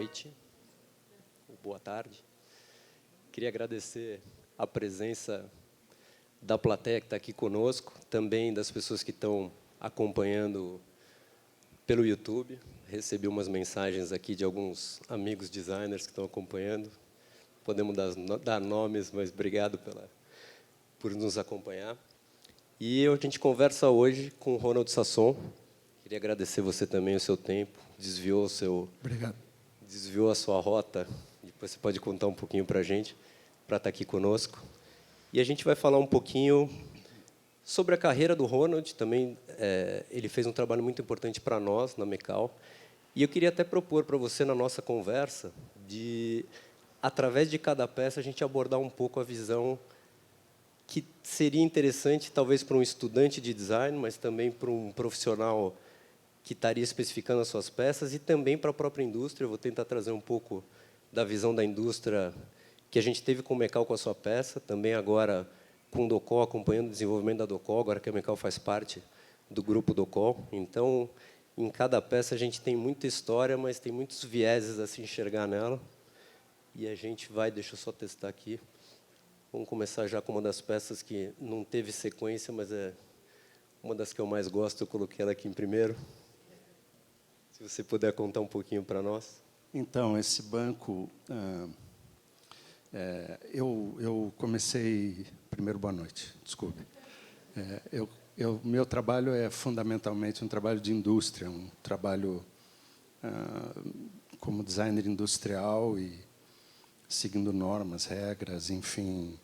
noite, ou boa tarde. Queria agradecer a presença da plateia que está aqui conosco, também das pessoas que estão acompanhando pelo YouTube. Recebi umas mensagens aqui de alguns amigos designers que estão acompanhando. Podemos dar nomes, mas obrigado por nos acompanhar. E a gente conversa hoje com o Ronald Sasson. Queria agradecer você também o seu tempo, desviou a sua rota. Depois você pode contar um pouquinho para a gente, para estar aqui conosco. E a gente vai falar um pouquinho sobre a carreira do Ronald. Também ele fez um trabalho muito importante para nós na Mecal. E eu queria até propor para você na nossa conversa de, através de cada peça, a gente abordar um pouco a visão que seria interessante, talvez, para um estudante de design, mas também para um profissional que estaria especificando as suas peças, e também para a própria indústria. Eu vou tentar trazer um pouco da visão da indústria que a gente teve com o Mecal com a sua peça, também agora com o Docol, acompanhando o desenvolvimento da Docol, agora que a Mecal faz parte do grupo Docol. Então, em cada peça, a gente tem muita história, mas tem muitos vieses a se enxergar nela. E a gente vai, deixa eu só testar aqui. Vamos começar já com uma das peças que não teve sequência, mas é uma das que eu mais gosto. Eu coloquei ela aqui em primeiro. Se você puder contar um pouquinho para nós. Então, esse banco, eu comecei... Primeiro, boa noite, desculpe. Meu trabalho é fundamentalmente um trabalho de indústria, um trabalho como designer industrial e seguindo normas, regras, enfim,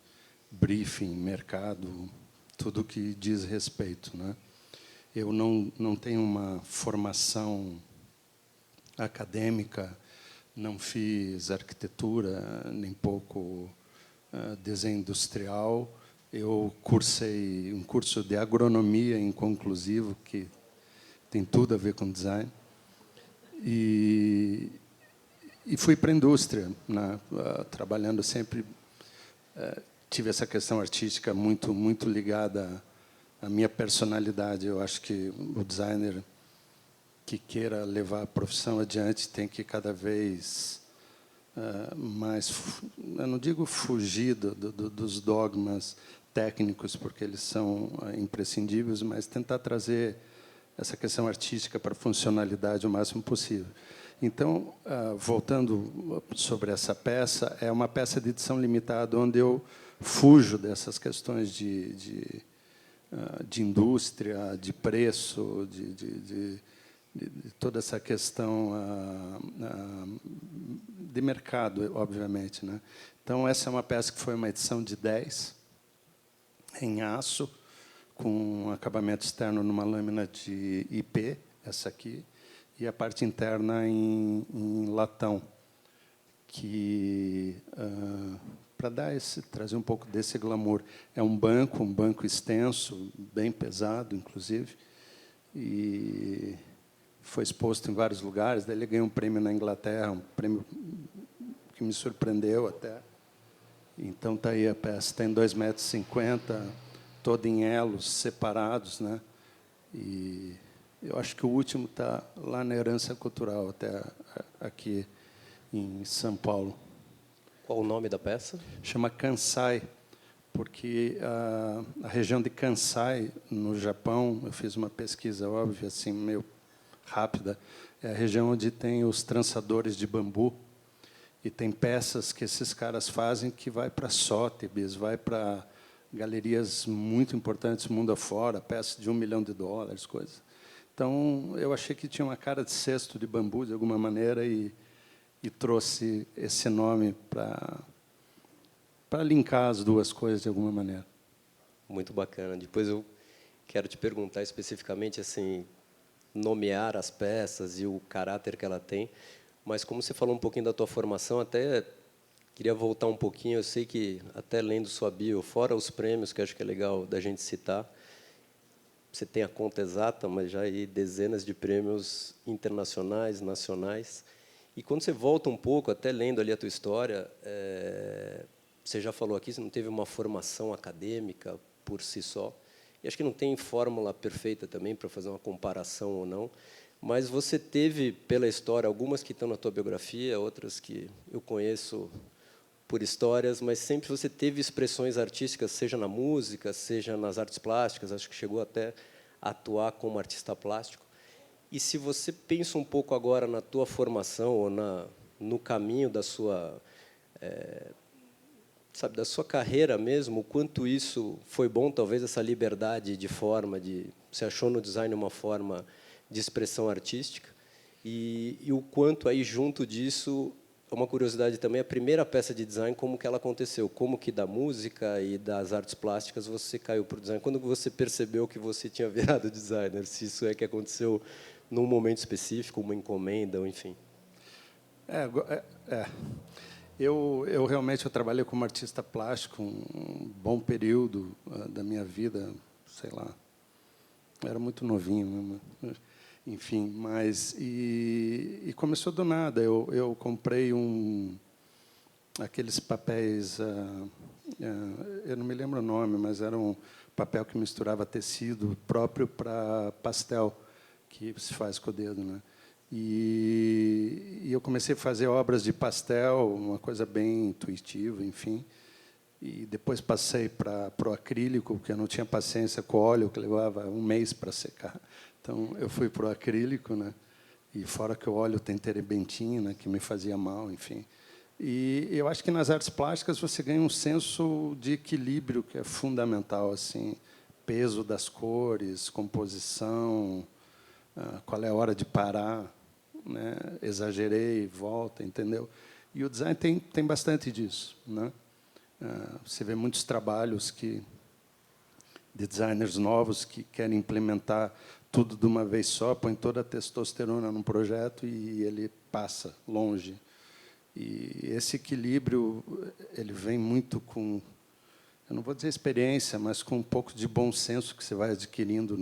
briefing, mercado, tudo que diz respeito, né? Eu não tenho uma formação acadêmica, não fiz arquitetura, nem pouco desenho industrial. Eu cursei um curso de agronomia inconclusivo, que tem tudo a ver com design. E fui para a indústria, né? Trabalhando sempre. Tive essa questão artística muito ligada à minha personalidade. Eu acho que o designer que queira levar a profissão adiante tem que cada vez mais, eu não digo fugir dos dogmas técnicos, porque eles são imprescindíveis, mas tentar trazer essa questão artística para a funcionalidade o máximo possível. Então, voltando sobre essa peça, é uma peça de edição limitada, onde eu fujo dessas questões de indústria, de preço, de toda essa questão de mercado, obviamente, né? Então, essa é uma peça que foi uma edição de 10, em aço, com um acabamento externo numa lâmina de IP, essa aqui, e a parte interna em latão, que, para trazer um pouco desse glamour, é um banco extenso, bem pesado, inclusive, e foi exposto em vários lugares. Daí ele ganhou um prêmio na Inglaterra, um prêmio que me surpreendeu até. Então, está aí a peça. Tem 2,50 m, toda em elos separados, né? E eu acho que o último está lá na Herança Cultural, até aqui em São Paulo. Qual o nome da peça? Chama Kansai, porque a região de Kansai, no Japão, eu fiz uma pesquisa óbvia, assim, meio rápida, é a região onde tem os trançadores de bambu, e tem peças que esses caras fazem que vai para Sotheby's, vai para galerias muito importantes mundo afora, peças de $1 milhão, coisas. Então, eu achei que tinha uma cara de cesto de bambu, de alguma maneira, e trouxe esse nome para linkar as duas coisas de alguma maneira. Muito bacana. Depois eu quero te perguntar especificamente, assim, nomear as peças e o caráter que ela tem, mas como você falou um pouquinho da tua formação, até queria voltar um pouquinho. Eu sei que, até lendo sua bio, fora os prêmios, que acho que é legal da gente citar, você tem a conta exata, mas já aí dezenas de prêmios internacionais, nacionais. E quando você volta um pouco, até lendo ali a tua história, você já falou aqui, você não teve uma formação acadêmica por si só. E acho que não tem fórmula perfeita também para fazer uma comparação ou não. Mas você teve, pela história, algumas que estão na tua biografia, outras que eu conheço por histórias, mas sempre você teve expressões artísticas, seja na música, seja nas artes plásticas, acho que chegou até a atuar como artista plástico. E se você pensa um pouco agora na tua formação ou no caminho da sua, sabe, da sua carreira mesmo, o quanto isso foi bom, talvez essa liberdade de forma, você achou no design uma forma de expressão artística, e o quanto aí junto disso, uma curiosidade também, a primeira peça de design, como que ela aconteceu, como que da música e das artes plásticas você caiu para o design, quando você percebeu que você tinha virado designer, se isso é que aconteceu num momento específico, uma encomenda, ou enfim. É, eu realmente trabalhei como artista plástico um bom período da minha vida, sei lá, era muito novinho, enfim, mas e começou do nada. Eu comprei aqueles papéis, eu não me lembro o nome, mas era um papel que misturava tecido próprio para pastel, que se faz com o dedo, né? E eu comecei a fazer obras de pastel, uma coisa bem intuitiva, enfim. E depois passei para o acrílico, porque eu não tinha paciência com óleo, que levava um mês para secar. Então, eu fui para o acrílico, né? E fora que o óleo tem terebentina, que me fazia mal, enfim. E eu acho que nas artes plásticas você ganha um senso de equilíbrio que é fundamental, assim, peso das cores, composição, qual é a hora de parar, né? Exagerei, volta, entendeu? E o design tem bastante disso, né? Você vê muitos trabalhos de designers novos que querem implementar tudo de uma vez só, põe toda a testosterona num projeto e ele passa longe. E esse equilíbrio ele vem muito com, eu não vou dizer experiência, mas com um pouco de bom senso que você vai adquirindo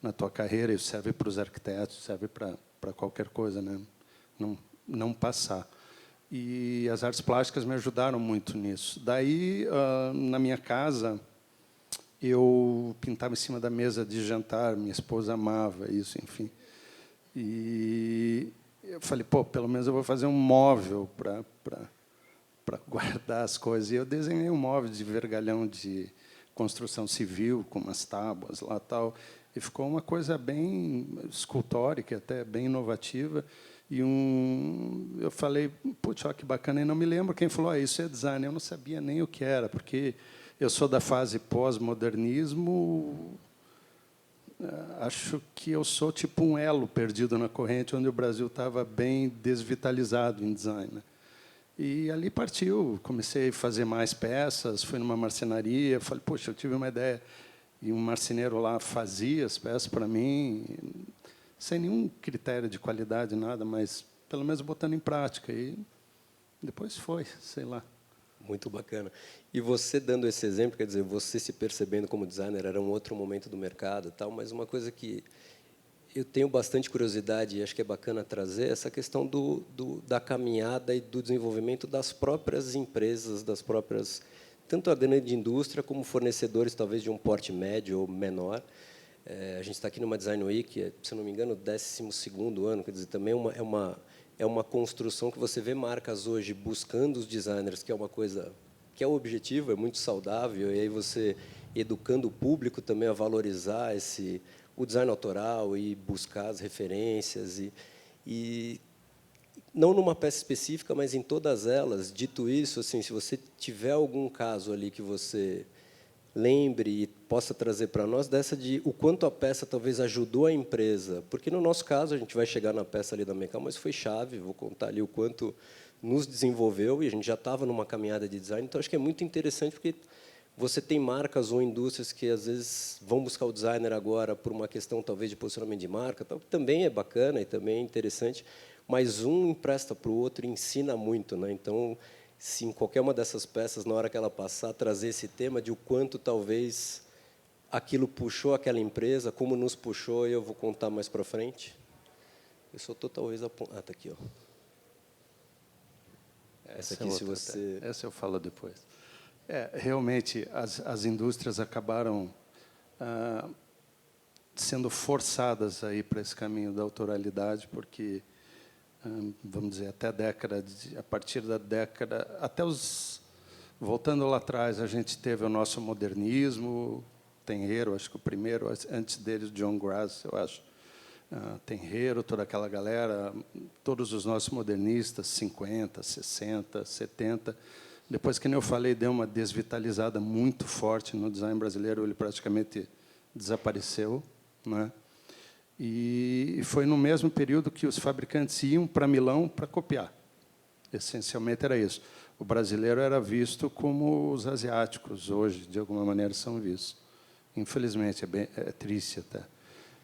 na tua carreira. Isso serve para os arquitetos, serve para qualquer coisa, né? Não passar. E as artes plásticas me ajudaram muito nisso. Daí, na minha casa, eu pintava em cima da mesa de jantar, minha esposa amava isso, enfim. E eu falei, pô, pelo menos eu vou fazer um móvel para guardar as coisas. E eu desenhei um móvel de vergalhão de construção civil, com umas tábuas lá tal, e ficou uma coisa bem escultórica, até bem inovativa. E eu falei, putz, olha que bacana, e não me lembro quem falou, isso é design. Eu não sabia nem o que era, porque eu sou da fase pós-modernismo, acho que eu sou tipo um elo perdido na corrente, onde o Brasil estava bem desvitalizado em design, né? E ali partiu, comecei a fazer mais peças, fui numa marcenaria, falei, poxa, eu tive uma ideia, e um marceneiro lá fazia as peças para mim, sem nenhum critério de qualidade, nada, mas pelo menos botando em prática. E depois foi, sei lá. Muito bacana. E você dando esse exemplo, quer dizer, você se percebendo como designer, era um outro momento do mercado, tal, mas uma coisa que eu tenho bastante curiosidade e acho que é bacana trazer essa questão da caminhada e do desenvolvimento das próprias empresas, das próprias, tanto a grande indústria como fornecedores, talvez de um porte médio ou menor. A gente está aqui numa Design Week, se não me engano, o 12º ano, quer dizer, também é uma construção que você vê marcas hoje buscando os designers, que é uma coisa que é o objetivo, é muito saudável, e aí você educando o público também a valorizar o design autoral e buscar as referências e não numa peça específica, mas em todas elas. Dito isso, assim, se você tiver algum caso ali que você lembre e possa trazer para nós dessa de o quanto a peça talvez ajudou a empresa, porque no nosso caso a gente vai chegar na peça ali da Mecal, mas foi chave, vou contar ali o quanto nos desenvolveu e a gente já estava numa caminhada de design, então acho que é muito interessante porque você tem marcas ou indústrias que às vezes vão buscar o designer agora por uma questão talvez de posicionamento de marca, tal, que também é bacana e também é interessante, mas um empresta para o outro e ensina muito, né? Então, se em qualquer uma dessas peças, na hora que ela passar, trazer esse tema de o quanto talvez aquilo puxou aquela empresa, como nos puxou, e eu vou contar mais para frente. Eu só estou talvez está aqui, ó. Essa aqui, se você. Essa eu falo depois. Realmente, as indústrias acabaram sendo forçadas a ir para esse caminho da autoralidade, porque, vamos dizer, a partir da década, voltando lá atrás, a gente teve o nosso modernismo, Tenreiro, acho que o primeiro, antes dele, John Grass, eu acho, Tenreiro, toda aquela galera, todos os nossos modernistas, 50, 60, 70. Depois, que nem eu falei, deu uma desvitalizada muito forte no design brasileiro, ele praticamente desapareceu, né? E foi no mesmo período que os fabricantes iam para Milão para copiar. Essencialmente era isso. O brasileiro era visto como os asiáticos, hoje, de alguma maneira, são vistos. Infelizmente, é triste até.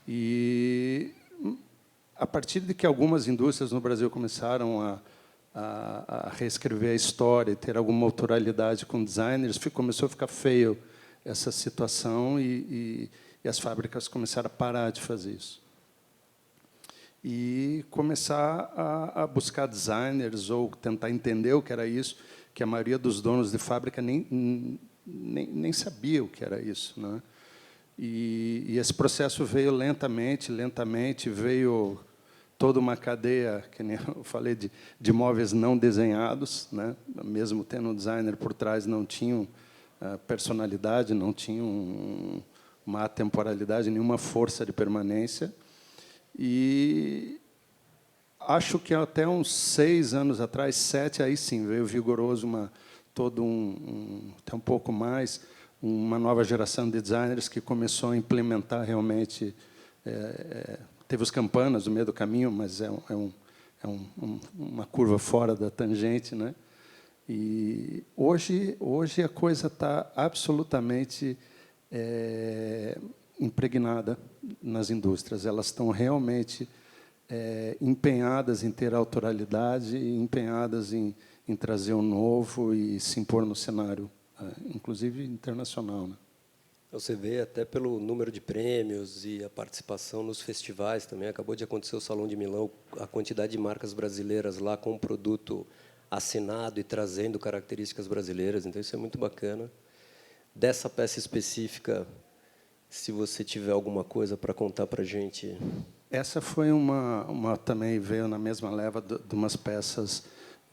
E, a partir de que algumas indústrias no Brasil começaram a reescrever a história e ter alguma autoralidade com designers, começou a ficar feio essa situação e as fábricas começaram a parar de fazer isso. E começar a buscar designers ou tentar entender o que era isso, que a maioria dos donos de fábrica nem sabia o que era isso, né? E esse processo veio lentamente, veio toda uma cadeia, que nem eu falei, de móveis não desenhados, né? Mesmo tendo um designer por trás, não tinham personalidade, não tinham uma atemporalidade, nenhuma força de permanência. E acho que até uns 6 anos atrás, 7, aí sim, veio vigoroso, até um pouco mais, uma nova geração de designers que começou a implementar realmente. Teve os campanas no meio do caminho, mas uma curva fora da tangente, né? E hoje a coisa está absolutamente impregnada nas indústrias. Elas estão realmente empenhadas em ter autoralidade, empenhadas em trazer o novo e se impor no cenário, inclusive internacional, né? Você vê até pelo número de prêmios e a participação nos festivais também. Acabou de acontecer o Salão de Milão, a quantidade de marcas brasileiras lá com o produto assinado e trazendo características brasileiras. Então, isso é muito bacana. Dessa peça específica, se você tiver alguma coisa para contar para a gente. Essa foi também veio na mesma leva de umas peças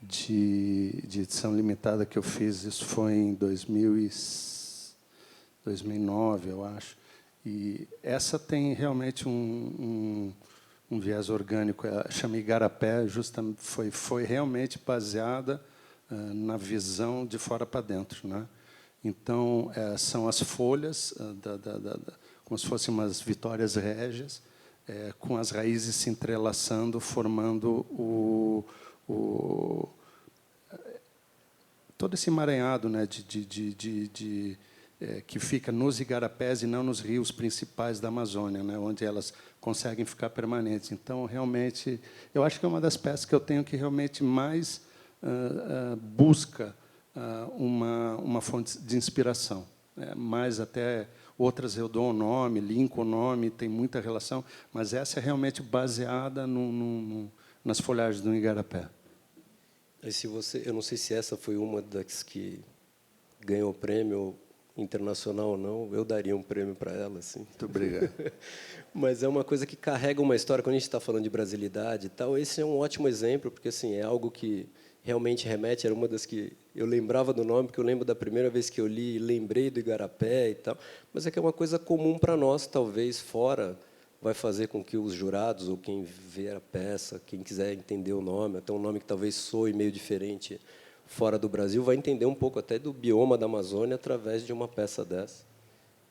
de edição limitada que eu fiz. Isso foi em 2009, eu acho. E essa tem realmente um viés orgânico. Chama Igarapé, justamente foi realmente baseada na visão de fora para dentro, né? Então, são as folhas, como se fossem umas vitórias régias, com as raízes se entrelaçando, formando todo esse emaranhado, né, que fica nos igarapés e não nos rios principais da Amazônia, né, onde elas conseguem ficar permanentes. Então, realmente, eu acho que é uma das peças que eu tenho que realmente mais busca uma fonte de inspiração. Mais até outras eu dou o nome, linko o nome, tem muita relação, mas essa é realmente baseada nas folhagens do igarapé. Eu não sei se essa foi uma das que ganhou prêmio internacional ou não, eu daria um prêmio para ela, assim. Muito obrigado. Mas é uma coisa que carrega uma história. Quando a gente está falando de brasilidade e tal, esse é um ótimo exemplo, porque assim é algo que realmente remete. Era uma das que eu lembrava do nome, porque eu lembro da primeira vez que eu li e lembrei do igarapé e tal. Mas é que é uma coisa comum para nós, talvez fora vai fazer com que os jurados ou quem vê a peça, quem quiser entender o nome, até um nome que talvez soe meio diferente fora do Brasil, vai entender um pouco até do bioma da Amazônia através de uma peça dessa.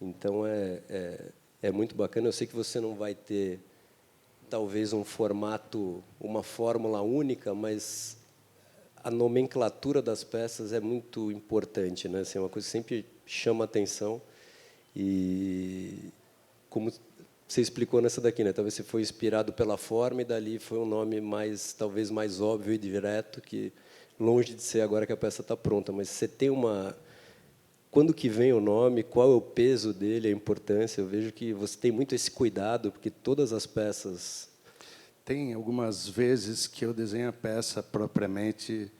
Então, é muito bacana. Eu sei que você não vai ter, talvez, um formato, uma fórmula única, mas a nomenclatura das peças é muito importante, né? Assim, é uma coisa que sempre chama atenção. E, como você explicou nessa daqui, né? Talvez você foi inspirado pela forma e dali foi um nome talvez mais óbvio e direto, que longe de ser agora que a peça está pronta, mas você tem uma... Quando que vem o nome, qual é o peso dele, a importância? Eu vejo que você tem muito esse cuidado, porque todas as peças... Tem algumas vezes que eu desenho a peça propriamente,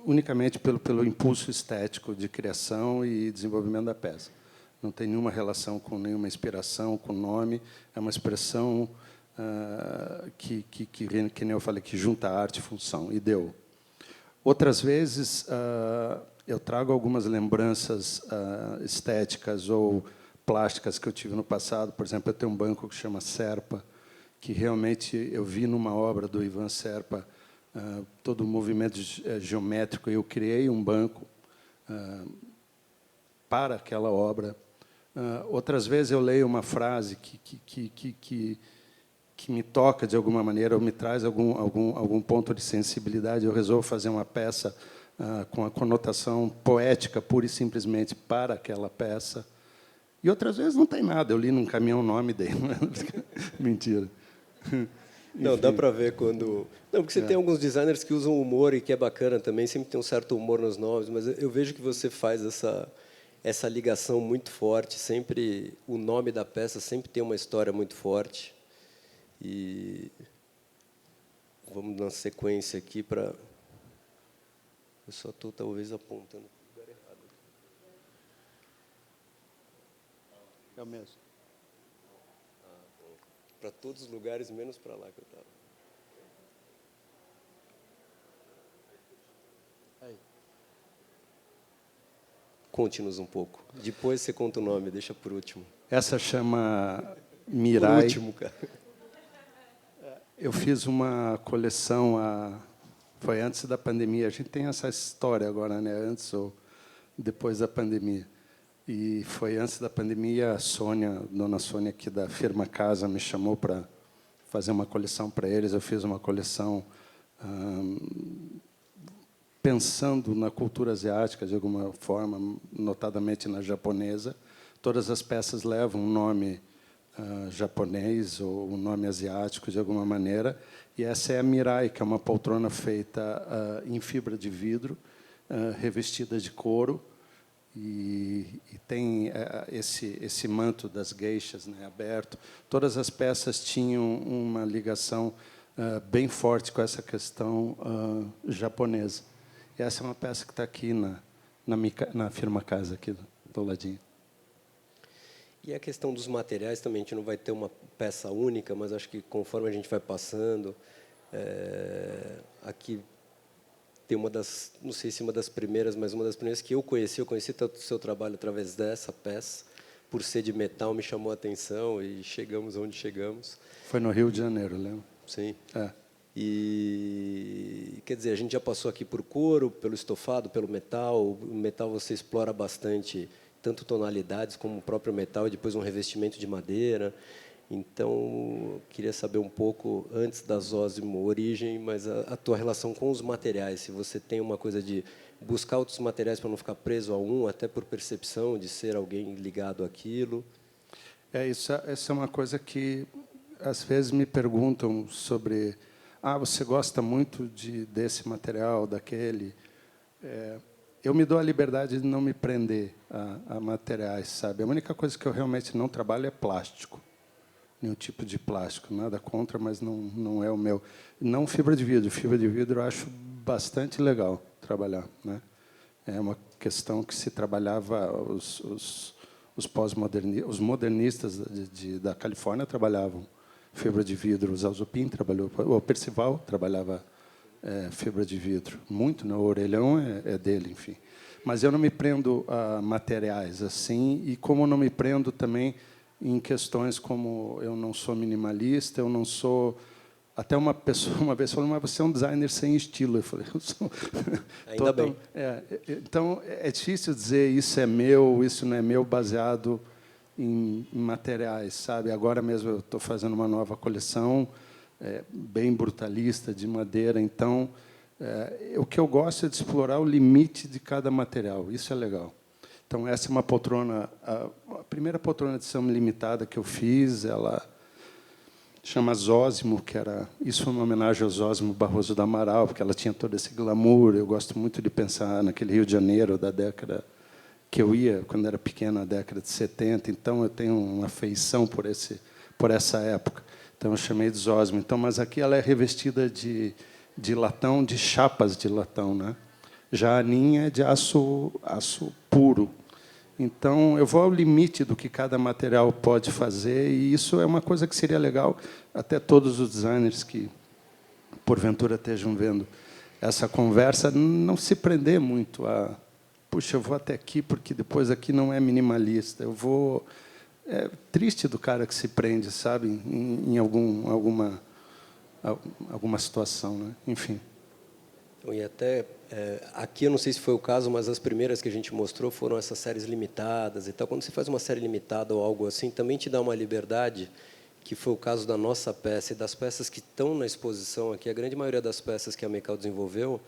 unicamente pelo impulso estético de criação e desenvolvimento da peça. não tem nenhuma relação com nenhuma inspiração, com nome. É uma expressão que nem eu falei, que junta arte e função, e deu. Outras vezes, eu trago algumas lembranças estéticas ou plásticas que eu tive no passado. Por exemplo, eu tenho um banco que chama Serpa, que realmente eu vi numa obra do Ivan Serpa todo o movimento geométrico. Eu criei um banco para aquela obra. Outras vezes eu leio uma frase que me toca de alguma maneira ou me traz algum ponto de sensibilidade. Eu resolvo fazer uma peça com a conotação poética pura e simplesmente para aquela peça. E outras vezes não tem nada. Eu li num caminhão o nome dele. Mentira. Não, dá para ver quando... Não, porque você tem alguns designers que usam humor e que é bacana também, sempre tem um certo humor nos nomes, mas eu vejo que você faz essa ligação muito forte, sempre o nome da peça sempre tem uma história muito forte. E vamos na sequência aqui para... Eu só estou, talvez, apontando para o lugar errado. É o mesmo. Para todos os lugares, menos para lá que eu estava. Conte-nos um pouco. Depois você conta o nome, deixa por último. Essa chama Mirai. Por último, cara. Eu fiz uma coleção, foi antes da pandemia. A gente tem essa história agora, né? Antes ou depois da pandemia. E foi antes da pandemia, a Sônia, dona Sônia, aqui da firma Casa, me chamou para fazer uma coleção para eles. Eu fiz uma coleção pensando na cultura asiática, de alguma forma, notadamente na japonesa. Todas as peças levam um nome japonês ou um nome asiático, de alguma maneira. E essa é a Mirai, que é uma poltrona feita em fibra de vidro, revestida de couro, e tem esse manto das geishas, né, aberto. Todas as peças tinham uma ligação bem forte com essa questão japonesa. E essa é uma peça que está aqui na firma Casa, aqui do ladinho. E a questão dos materiais também, a gente não vai ter uma peça única, mas acho que conforme a gente vai passando, aqui tem uma das, não sei se uma das primeiras, mas uma das primeiras que eu conheci tanto o seu trabalho através dessa peça, por ser de metal, me chamou a atenção e chegamos onde chegamos. Foi no Rio de Janeiro, lembra? Sim. E, quer dizer, a gente já passou aqui por couro, pelo estofado, pelo metal. O metal você explora bastante, tanto tonalidades como o próprio metal, e depois um revestimento de madeira. Então, queria saber um pouco, antes da Zósimo, origem, mas a tua relação com os materiais. Se você tem uma coisa de buscar outros materiais para não ficar preso a um, até por percepção de ser alguém ligado àquilo. Essa é uma coisa que, às vezes, me perguntam sobre... você gosta muito desse material, daquele... Eu me dou a liberdade de não me prender a materiais, sabe? A única coisa que eu realmente não trabalho é plástico. Nenhum tipo de plástico, nada contra, mas não é o meu. Não fibra de vidro. Fibra de vidro eu acho bastante legal trabalhar, né? É uma questão que se trabalhava, os pós-modernistas, os modernistas da Califórnia trabalhavam fibra de vidro, o Zalzupin trabalhou, o Percival trabalhava fibra de vidro, muito, né? O orelhão é dele, enfim. Mas eu não me prendo a materiais assim, e como não me prendo também em questões como eu não sou minimalista, eu não sou... Até uma pessoa uma vez falou, mas você é um designer sem estilo. Eu falei, eu sou... Ainda bem. Então, é difícil dizer isso é meu, isso não é meu, baseado em materiais, sabe? Agora mesmo eu estou fazendo uma nova coleção, bem brutalista, de madeira. Então, o que eu gosto é de explorar o limite de cada material. Isso é legal. Então, essa é uma poltrona, a primeira poltrona de edição limitada que eu fiz, ela chama Zósimo, isso foi uma homenagem ao Zósimo Barroso do Amaral, porque ela tinha todo esse glamour. Eu gosto muito de pensar naquele Rio de Janeiro da década que eu ia, quando era pequeno, na década de 70, então eu tenho uma afeição por essa época. Então, eu chamei de Zósimo. Então, mas aqui ela é revestida de latão, de chapas de latão, né? Já a Aninha é de aço puro. Então, eu vou ao limite do que cada material pode fazer, e isso é uma coisa que seria legal até todos os designers que, porventura, estejam vendo essa conversa, não se prender muito a, puxa, eu vou até aqui, porque depois aqui não é minimalista. Eu vou... É triste do cara que se prende, sabe, em alguma situação, né? Enfim. E até aqui, eu não sei se foi o caso, mas as primeiras que a gente mostrou foram essas séries limitadas e tal. Quando você faz uma série limitada ou algo assim, também te dá uma liberdade, que foi o caso da nossa peça e das peças que estão na exposição aqui. A grande maioria das peças que a Meccal desenvolveu,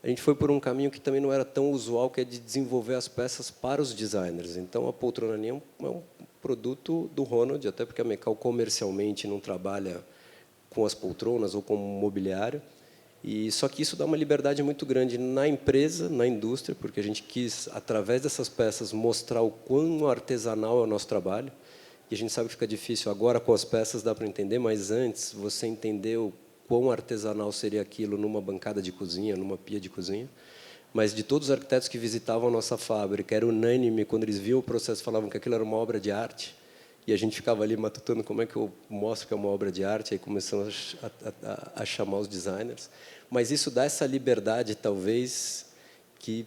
a gente foi por um caminho que também não era tão usual, que é de desenvolver as peças para os designers. Então, a poltrona ali é um produto do Ronald, até porque a Meccal comercialmente não trabalha com as poltronas ou com mobiliário. E só que isso dá uma liberdade muito grande na empresa, na indústria, porque a gente quis, através dessas peças, mostrar o quão artesanal é o nosso trabalho. E a gente sabe que fica difícil agora com as peças, dá para entender, mas antes você entendeu quão artesanal seria aquilo numa bancada de cozinha, numa pia de cozinha. Mas de todos os arquitetos que visitavam a nossa fábrica, era unânime, quando eles viam o processo, falavam que aquilo era uma obra de arte. E a gente ficava ali matutando como é que eu mostro que é uma obra de arte, aí começamos a chamar os designers. Mas isso dá essa liberdade, talvez, que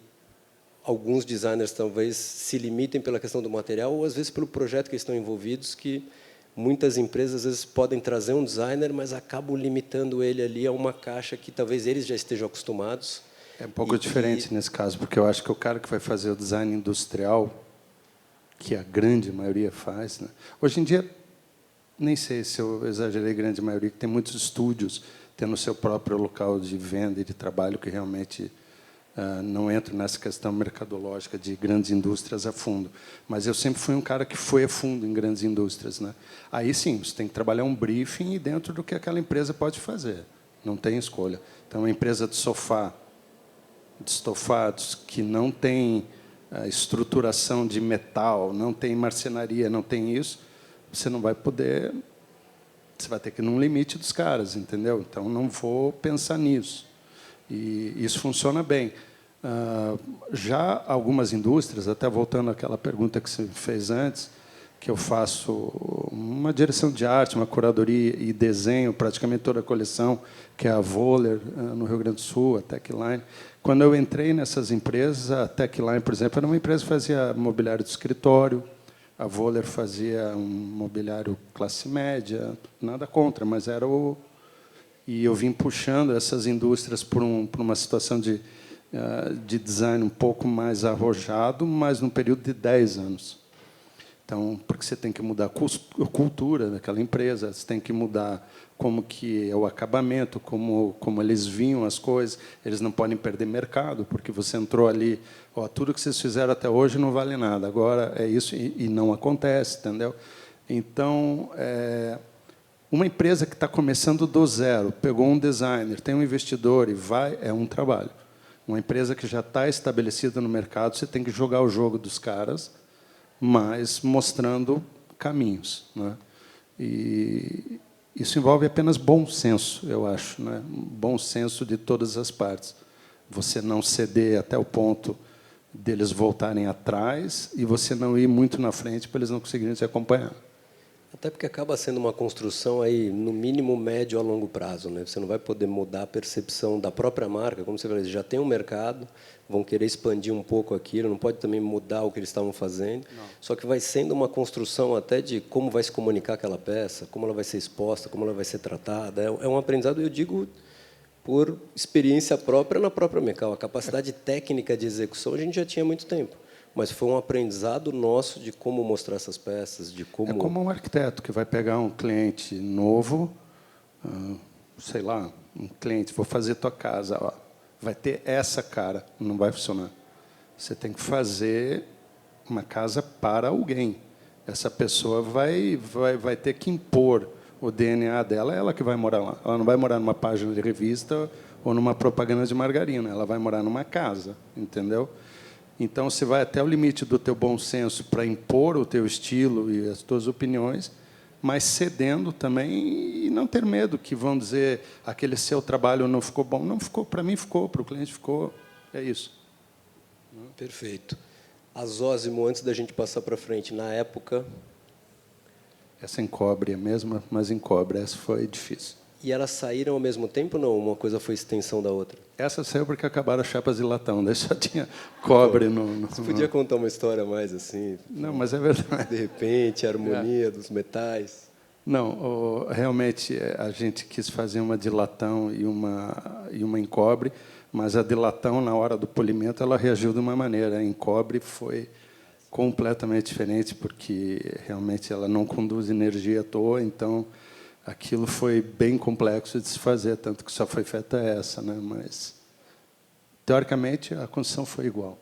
alguns designers talvez se limitem pela questão do material, ou às vezes pelo projeto que estão envolvidos, que muitas empresas às vezes podem trazer um designer, mas acabam limitando ele ali a uma caixa que talvez eles já estejam acostumados. É um pouco diferente nesse caso, porque eu acho que o cara que vai fazer o design industrial, que a grande maioria faz, né? Hoje em dia, nem sei se eu exagerei, grande maioria, que tem muitos estúdios tendo o seu próprio local de venda e de trabalho, que realmente não entro nessa questão mercadológica de grandes indústrias a fundo. Mas eu sempre fui um cara que foi a fundo em grandes indústrias, né? Aí, sim, você tem que trabalhar um briefing dentro do que aquela empresa pode fazer. Não tem escolha. Então, uma empresa de sofá, de estofados, que não tem estruturação de metal, não tem marcenaria, não tem isso, você não vai poder... Você vai ter que ir num limite dos caras, entendeu? Então, não vou pensar nisso. E isso funciona bem. Já algumas indústrias, até voltando àquela pergunta que você fez antes, que eu faço uma direção de arte, uma curadoria e desenho praticamente toda a coleção, que é a Voller, no Rio Grande do Sul, a Techline. Quando eu entrei nessas empresas, a Techline, por exemplo, era uma empresa que fazia mobiliário de escritório, a Voller fazia um mobiliário classe média, nada contra, mas era o... E eu vim puxando essas indústrias por uma situação de design um pouco mais arrojado, mas num período de 10 anos. Então, porque você tem que mudar a cultura daquela empresa, você tem que mudar como que é o acabamento, como eles viam as coisas. Eles não podem perder mercado, porque você entrou ali, ó, tudo que vocês fizeram até hoje não vale nada, agora é isso, e não acontece, entendeu? Então, uma empresa que está começando do zero, pegou um designer, tem um investidor e vai, é um trabalho. Uma empresa que já está estabelecida no mercado, você tem que jogar o jogo dos caras, mas mostrando caminhos, né? E isso envolve apenas bom senso, eu acho, né? Bom senso de todas as partes. Você não ceder até o ponto deles voltarem atrás e você não ir muito na frente para eles não conseguirem te acompanhar. Até porque acaba sendo uma construção aí, no mínimo médio a longo prazo, né? Você não vai poder mudar a percepção da própria marca, como você falou, eles já têm um mercado, vão querer expandir um pouco aquilo, não pode também mudar o que eles estavam fazendo. Não. Só que vai sendo uma construção até de como vai se comunicar aquela peça, como ela vai ser exposta, como ela vai ser tratada. É um aprendizado, eu digo, por experiência própria na própria Meccal. A capacidade técnica de execução a gente já tinha há muito tempo. Mas foi um aprendizado nosso de como mostrar essas peças, de como... É como um arquiteto que vai pegar um cliente novo, sei lá, um cliente, vou fazer tua casa, ó, vai ter essa cara, não vai funcionar. Você tem que fazer uma casa para alguém. Essa pessoa vai ter que impor o DNA dela, ela que vai morar lá. Ela não vai morar numa página de revista ou numa propaganda de margarina, ela vai morar numa casa, entendeu? Então, você vai até o limite do teu bom senso para impor o teu estilo e as tuas opiniões, mas cedendo também e não ter medo que vão dizer aquele seu trabalho não ficou bom. Não ficou, para mim ficou, para o cliente ficou. É isso. Perfeito. A Zósimo, antes da gente passar para frente, na época... Essa em cobre é a mesma, mas em cobre. Essa foi difícil. E elas saíram ao mesmo tempo ou não? Uma coisa foi extensão da outra? Essa saiu porque acabaram as chapas de latão, daí só tinha cobre no... Você podia contar uma história mais assim? Não, mas é verdade. De repente, a harmonia dos metais. Não, realmente a gente quis fazer uma de latão e uma em cobre, mas a de latão, na hora do polimento, ela reagiu de uma maneira. A em cobre foi completamente diferente, porque realmente ela não conduz energia à toa, então aquilo foi bem complexo de se fazer, tanto que só foi feita essa, né? Mas, teoricamente, a construção foi igual.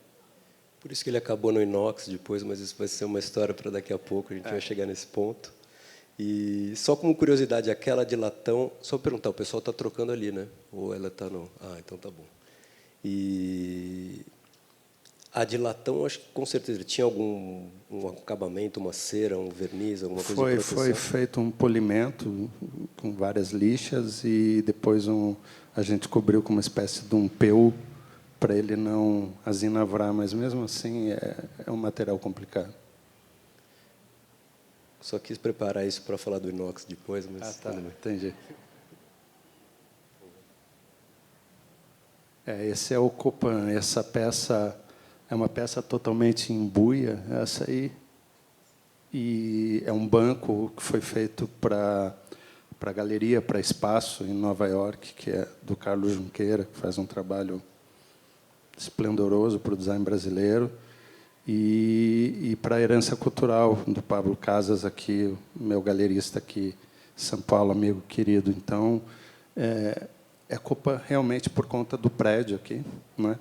Por isso que ele acabou no inox depois, mas isso vai ser uma história para daqui a pouco, a gente vai chegar nesse ponto. E só como curiosidade, aquela de latão, só perguntar, o pessoal está trocando ali, né? Ou ela está no... Ah, então tá bom. E a de latão, acho que com certeza tinha algum um acabamento, uma cera, um verniz, alguma coisa de proteção? Foi feito um polimento com várias lixas e depois a gente cobriu com uma espécie de um PU para ele não azinavrar, mas mesmo assim é um material complicado. Só quis preparar isso para falar do inox depois, mas tá, entendi. Esse é o Copan. Essa peça é uma peça totalmente em buia, essa aí. E é um banco que foi feito para a galeria, para Espaço, em Nova York, que é do Carlos Junqueira, que faz um trabalho esplendoroso para o design brasileiro. E para a herança cultural do Pablo Casas, aqui, meu galerista aqui, São Paulo, amigo querido. Então, é culpa realmente por conta do prédio aqui, né?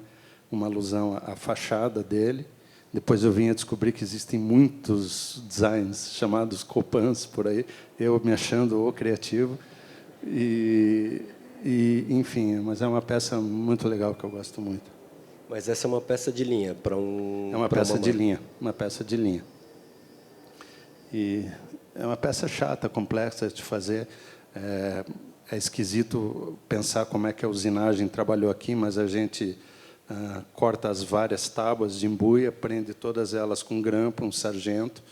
Uma alusão à fachada dele. Depois eu vim a descobrir que existem muitos designs chamados Copans por aí, eu me achando o criativo. Enfim, mas é uma peça muito legal que eu gosto muito. Mas essa é uma peça de linha para um... É uma peça de linha, uma peça de linha. E é uma peça chata, complexa de fazer. É esquisito pensar como é que a usinagem trabalhou aqui, mas a gente corta as várias tábuas de embuia, prende todas elas com grampo, um sargento,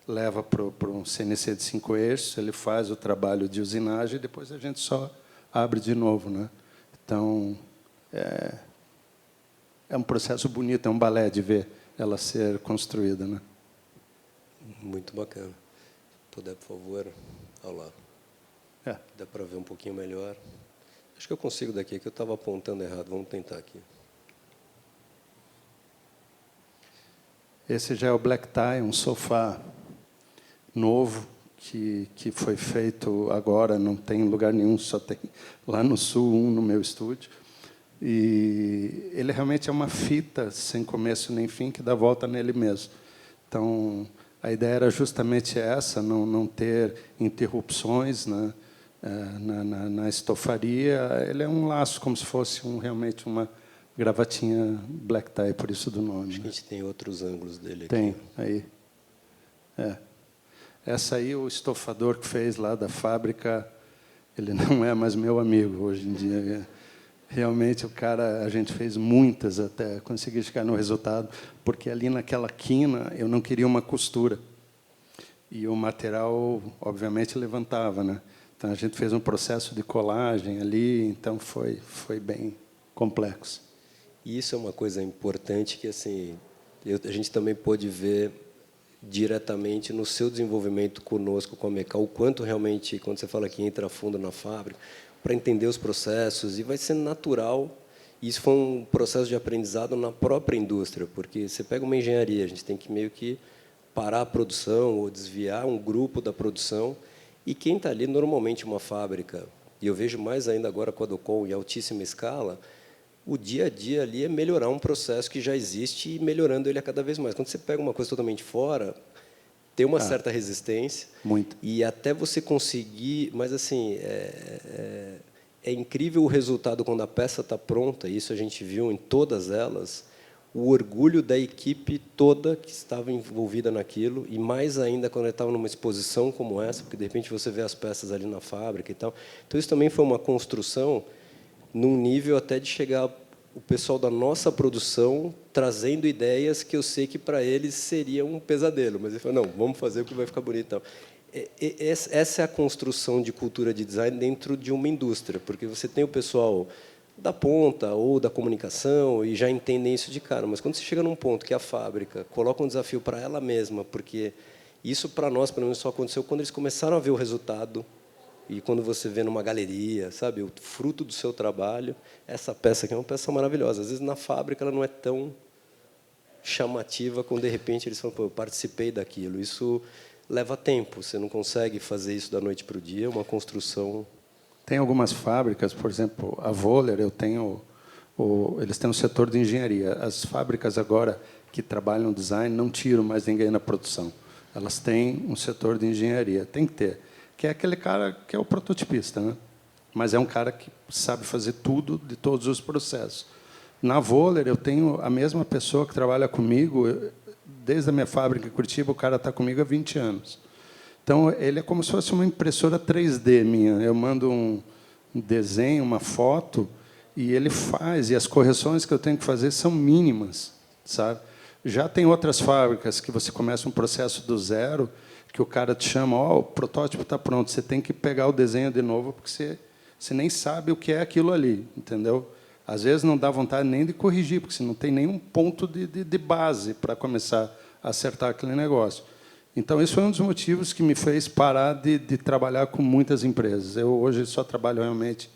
leva para um CNC de 5 eixos, ele faz o trabalho de usinagem e depois a gente só abre de novo, né? Então, é um processo bonito, é um balé de ver ela ser construída, né? Muito bacana. Se puder, por favor, olha lá. Dá para ver um pouquinho melhor. Acho que eu consigo daqui, que eu estava apontando errado. Vamos tentar aqui. Esse já é o Black Tie, um sofá novo que foi feito agora, não tem em lugar nenhum, só tem lá no Sul, no meu estúdio. E ele realmente é uma fita sem começo nem fim que dá volta nele mesmo. Então, a ideia era justamente essa, não ter interrupções, né, na estofaria. Ele é um laço, como se fosse realmente uma gravatinha black tie, por isso do nome. Acho que a gente tem outros ângulos dele aqui. Tem, aí. Essa aí, o estofador que fez lá da fábrica, ele não é mais meu amigo hoje em dia. Realmente, o cara, a gente fez muitas até conseguir chegar no resultado, porque ali naquela quina eu não queria uma costura. E o material, obviamente, levantava, né? Então, a gente fez um processo de colagem ali, então foi bem complexo. E isso é uma coisa importante que assim, a gente também pôde ver diretamente no seu desenvolvimento conosco, com a Mecal, o quanto realmente, quando você fala que entra a fundo na fábrica, para entender os processos, e vai ser natural. Isso foi um processo de aprendizado na própria indústria, porque você pega uma engenharia, a gente tem que meio que parar a produção ou desviar um grupo da produção, e quem está ali, normalmente, uma fábrica, e eu vejo mais ainda agora com a Docon, em altíssima escala, o dia a dia ali é melhorar um processo que já existe e melhorando ele a cada vez mais. Quando você pega uma coisa totalmente fora, tem uma certa resistência. Muito. E até você conseguir... Mas, assim, é incrível o resultado quando a peça está pronta, e isso a gente viu em todas elas, o orgulho da equipe toda que estava envolvida naquilo, e mais ainda quando estava numa exposição como essa, porque, de repente, você vê as peças ali na fábrica e tal. Então, isso também foi uma construção num nível até de chegar o pessoal da nossa produção trazendo ideias que eu sei que para eles seria um pesadelo, mas ele falou, não, vamos fazer porque vai ficar bonito. Então, essa é a construção de cultura de design dentro de uma indústria, porque você tem o pessoal da ponta ou da comunicação e já entendem isso de cara, mas quando você chega num ponto que a fábrica coloca um desafio para ela mesma, porque isso para nós, pelo menos, só aconteceu quando eles começaram a ver o resultado e quando você vê numa galeria, sabe, o fruto do seu trabalho, essa peça aqui é uma peça maravilhosa. Às vezes na fábrica ela não é tão chamativa quando de repente eles falam, pô, eu participei daquilo. Isso leva tempo. Você não consegue fazer isso da noite para o dia. É uma construção. Tem algumas fábricas, por exemplo, a Voller, eles têm um setor de engenharia. As fábricas agora que trabalham no design não tiram mais ninguém na produção. Elas têm um setor de engenharia. Tem que ter. Que é aquele cara que é o prototipista, né? Mas é um cara que sabe fazer tudo de todos os processos. Na Voller, eu tenho a mesma pessoa que trabalha comigo, desde a minha fábrica em Curitiba, o cara está comigo há 20 anos. Então, ele é como se fosse uma impressora 3D minha. Eu mando um desenho, uma foto, e ele faz, e as correções que eu tenho que fazer são mínimas, sabe? Já tem outras fábricas que você começa um processo do zero, que o cara te chama, ó, o protótipo está pronto, você tem que pegar o desenho de novo, porque você nem sabe o que é aquilo ali, entendeu? Às vezes não dá vontade nem de corrigir, porque você não tem nenhum ponto de base para começar a acertar aquele negócio. Então, isso foi um dos motivos que me fez parar de trabalhar com muitas empresas. Eu hoje só trabalho realmente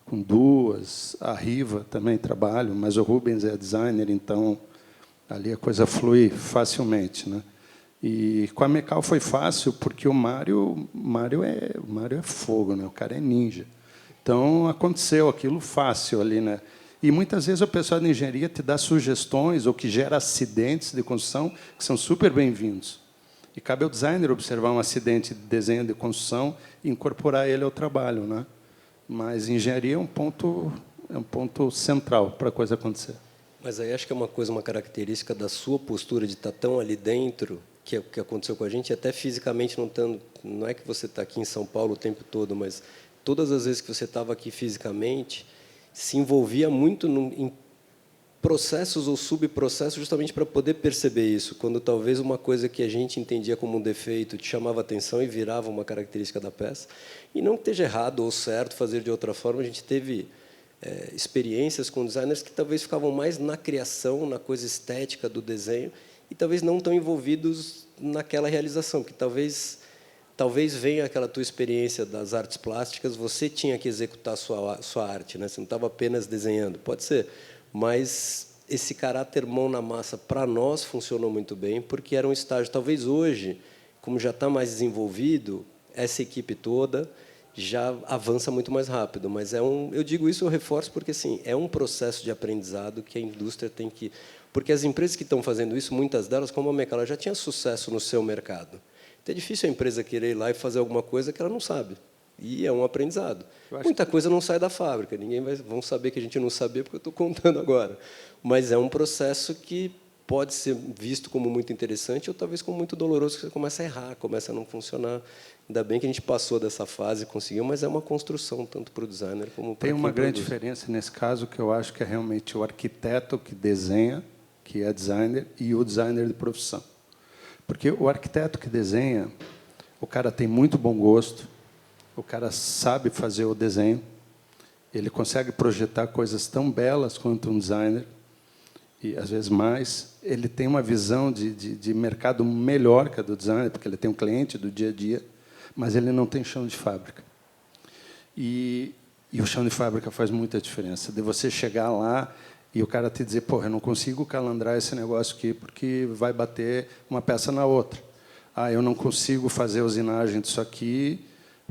com duas, a Riva também trabalho, mas o Rubens é designer, então ali a coisa flui facilmente, né? E com a Mecal foi fácil, porque o Mário é fogo, né? O cara é ninja. Então, aconteceu aquilo fácil ali, né? E, muitas vezes, o pessoal da engenharia te dá sugestões ou que gera acidentes de construção que são super bem-vindos. E cabe ao designer observar um acidente de desenho de construção e incorporar ele ao trabalho, né? Mas engenharia é um ponto central para a coisa acontecer. Mas aí acho que é uma característica da sua postura de estar tão ali dentro, que é o que aconteceu com a gente, até fisicamente não é que você está aqui em São Paulo o tempo todo, mas todas as vezes que você estava aqui fisicamente, se envolvia muito em processos ou subprocessos justamente para poder perceber isso, quando talvez uma coisa que a gente entendia como um defeito te chamava atenção e virava uma característica da peça. E não que esteja errado ou certo fazer de outra forma, a gente teve experiências com designers que talvez ficavam mais na criação, na coisa estética do desenho, e talvez não tão envolvidos naquela realização, que talvez venha aquela tua experiência das artes plásticas, você tinha que executar a sua arte, né? Você não estava apenas desenhando, pode ser, mas esse caráter mão na massa, para nós, funcionou muito bem, porque era um estágio, talvez hoje, como já está mais desenvolvido, essa equipe toda já avança muito mais rápido, mas eu digo isso, eu reforço, porque assim, é um processo de aprendizado que a indústria tem que... Porque as empresas que estão fazendo isso, muitas delas, como a Mecal, já tinha sucesso no seu mercado. Então, é difícil a empresa querer ir lá e fazer alguma coisa que ela não sabe. E é um aprendizado. Muita coisa não sai da fábrica. Vão saber que a gente não sabia, porque eu estou contando agora. Mas é um processo que pode ser visto como muito interessante ou talvez como muito doloroso, que você começa a errar, começa a não funcionar. Ainda bem que a gente passou dessa fase e conseguiu, mas é uma construção, tanto para o designer como para quem produz. Tem uma grande diferença nesse caso, que eu acho que é realmente o arquiteto que desenha, que é designer, e o designer de profissão. Porque o arquiteto que desenha, o cara tem muito bom gosto, o cara sabe fazer o desenho, ele consegue projetar coisas tão belas quanto um designer, e, às vezes, mais. Ele tem uma visão de mercado melhor que a do designer, porque ele tem um cliente do dia a dia, mas ele não tem chão de fábrica. E o chão de fábrica faz muita diferença, de você chegar lá e o cara te dizer, porra, eu não consigo calandrar esse negócio aqui porque vai bater uma peça na outra. Ah, eu não consigo fazer a usinagem disso aqui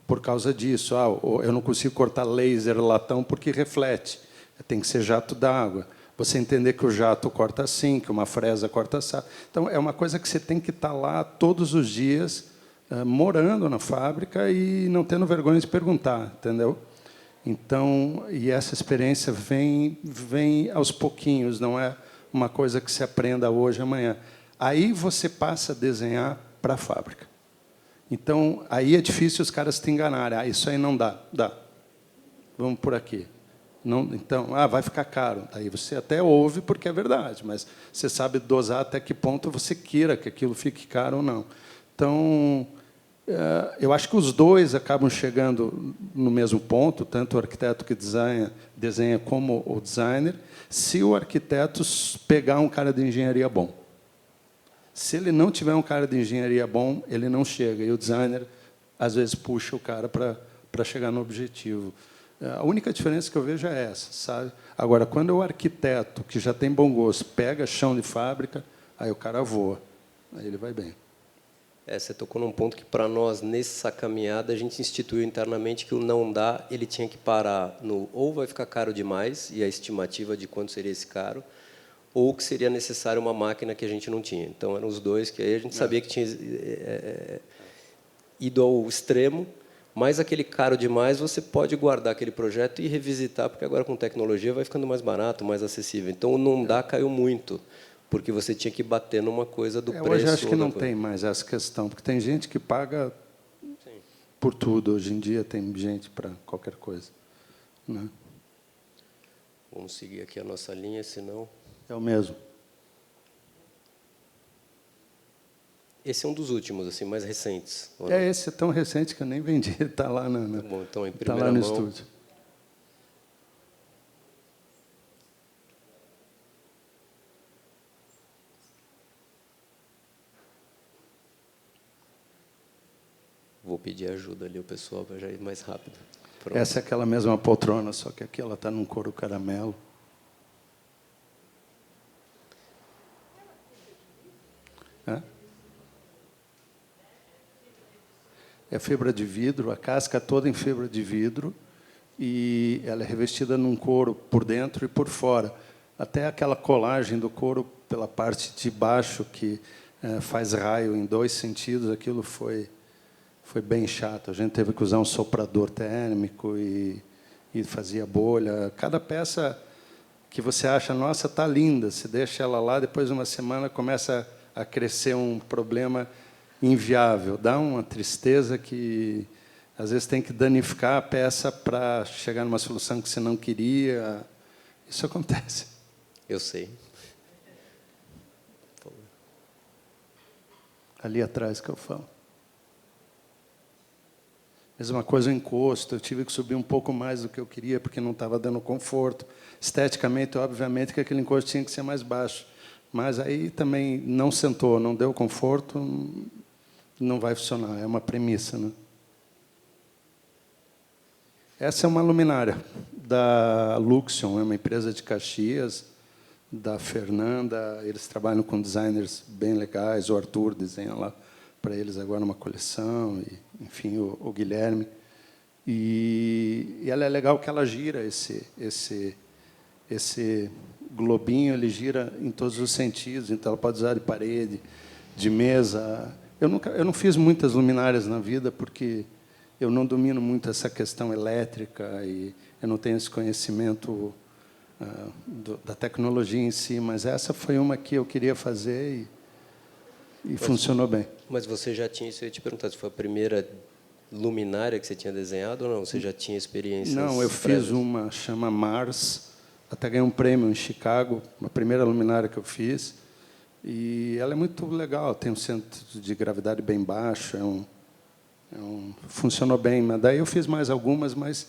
por causa disso. Ah, eu não consigo cortar laser latão porque reflete. Tem que ser jato d'água. Você entender que o jato corta assim, que uma fresa corta assim. Então, é uma coisa que você tem que estar lá todos os dias, morando na fábrica e não tendo vergonha de perguntar, entendeu? Então, e essa experiência vem aos pouquinhos, não é uma coisa que se aprenda hoje, amanhã. Aí você passa a desenhar para a fábrica. Então, aí é difícil os caras te enganarem. Ah, isso aí não dá. Dá. Vamos por aqui. Não, então, vai ficar caro. Aí você até ouve porque é verdade, mas você sabe dosar até que ponto você queira que aquilo fique caro ou não. Então, eu acho que os dois acabam chegando no mesmo ponto, tanto o arquiteto que desenha como o designer, se o arquiteto pegar um cara de engenharia bom. Se ele não tiver um cara de engenharia bom, ele não chega. E o designer, às vezes, puxa o cara para chegar no objetivo. A única diferença que eu vejo é essa, sabe? Agora, quando o arquiteto, que já tem bom gosto, pega chão de fábrica, aí o cara voa. Aí ele vai bem. Você tocou num ponto que, para nós, nessa caminhada, a gente instituiu internamente que o não dá, ele tinha que parar no ou vai ficar caro demais, e a estimativa de quanto seria esse caro, ou que seria necessário uma máquina que a gente não tinha. Então, eram os dois, que aí a gente sabia que tinha ido ao extremo, mas aquele caro demais, você pode guardar aquele projeto e revisitar, porque agora, com tecnologia, vai ficando mais barato, mais acessível. Então, o não dá caiu muito, porque você tinha que bater numa coisa do preço. Hoje acho que não tem mais essa questão, porque tem gente que paga por tudo. Hoje em dia tem gente para qualquer coisa. Né? Vamos seguir aqui a nossa linha, senão... É o mesmo. Esse é um dos últimos, assim, mais recentes. Esse é tão recente que eu nem vendi. Está lá, bom, então, em tá lá no estúdio. Vou pedir ajuda ali, o pessoal vai já ir mais rápido. Pronto. Essa é aquela mesma poltrona, só que aqui ela está num couro caramelo. É fibra de vidro, a casca toda em fibra de vidro, e ela é revestida num couro por dentro e por fora. Até aquela colagem do couro pela parte de baixo, que faz raio em 2 sentidos, aquilo foi bem chato. A gente teve que usar um soprador térmico e fazia bolha. Cada peça que você acha, nossa, está linda, você deixa ela lá, depois de uma semana começa a crescer um problema inviável. Dá uma tristeza que, às vezes, tem que danificar a peça para chegar numa solução que você não queria. Isso acontece. Eu sei. Ali atrás que eu falo. Mesma coisa o encosto, eu tive que subir um pouco mais do que eu queria, porque não estava dando conforto. Esteticamente, obviamente, que aquele encosto tinha que ser mais baixo. Mas aí também não sentou, não deu conforto, não vai funcionar, é uma premissa. Né? Essa é uma luminária da Luxion, é uma empresa de Caxias, da Fernanda. Eles trabalham com designers bem legais, o Arthur desenha lá para eles agora uma coleção, e, enfim, o Guilherme. E ela é legal que ela gira esse globinho, ele gira em todos os sentidos, então ela pode usar de parede, de mesa. Eu não fiz muitas luminárias na vida, porque eu não domino muito essa questão elétrica e eu não tenho esse conhecimento da tecnologia em si, mas essa foi uma que eu queria fazer e funcionou bem. Mas você já tinha, isso eu ia te perguntar, se foi a primeira luminária que você tinha desenhado ou não? Você já tinha experiências? Não, eu fiz uma, chama Mars, até ganhei um prêmio em Chicago, a primeira luminária que eu fiz, e ela é muito legal, tem um centro de gravidade bem baixo, funcionou bem. Mas daí eu fiz mais algumas, mas